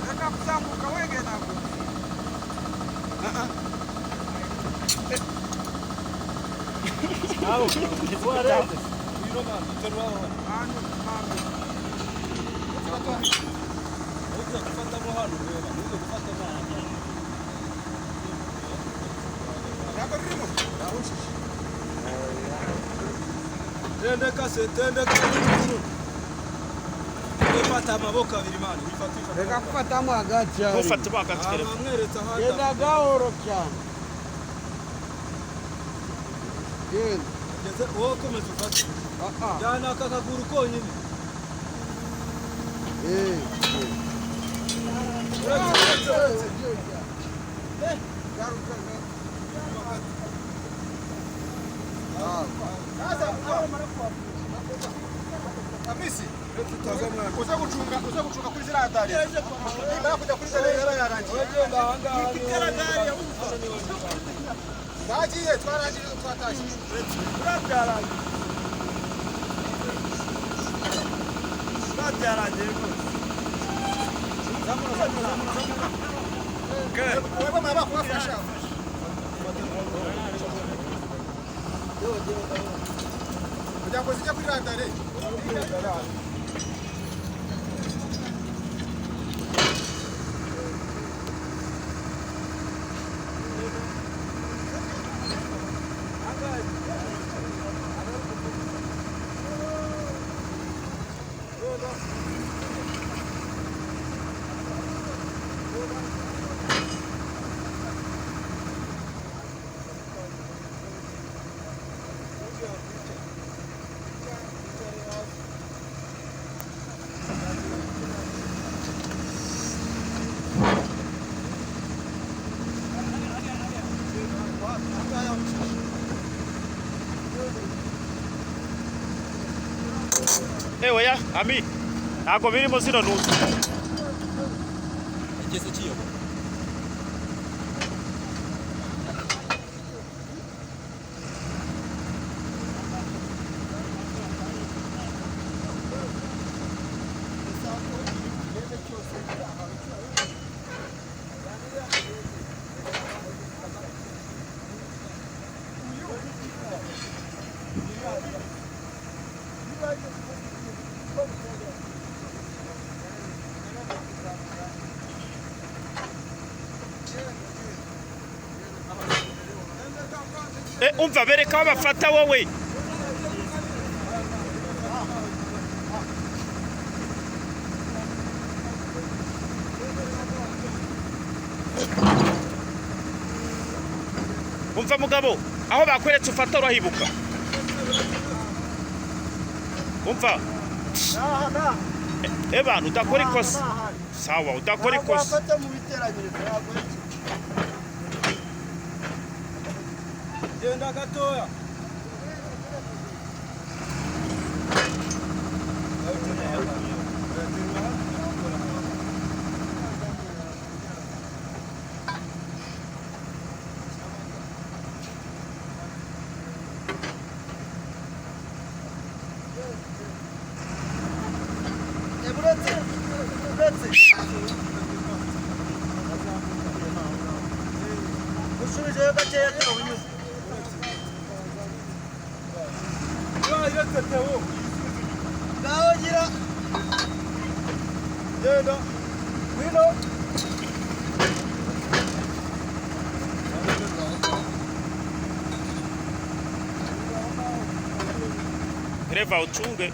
Reka kuzamuka wege ntabwo. Aho, wareze. Biro mama, terwaho. Hano, hano. Uza gufata mo hano reba, uza gufata mo hano. Ntabwo ririmo. Tende kase. Fata amaboko abiri mani, wifata. Reka kufatamo hagati yawe. Ufata bakati kare. Amweretse ahandi. Genda gahoro cyane. Genda. Ngeze wowe komeza ufate. Jana aka kaguru konyine. Amisi, uza gucunga kuri ziriya hatari. Ndara kujya kuri ziriya yarangiye. Bagiye twarangije twatashye. Byarangiye rwose. Zamura. Wewe mama kubafasha. Kujya kuzijya kuri radare. Oya, Ami. Ntabwo birimo zino nusu. Igeze kiyobo. Umva bereka aho bafata wowe. Umva mugabo, aho bakweretse ufata urahibuka. Umva. Ebana udakora ikosa. Sawa, udakora ikosa. Wafata mu biteranyirizo yago. Genda gatoya. Ushuje gakeya cyonyine. Ngaho gira. Genda. Wino. Greva uchunge.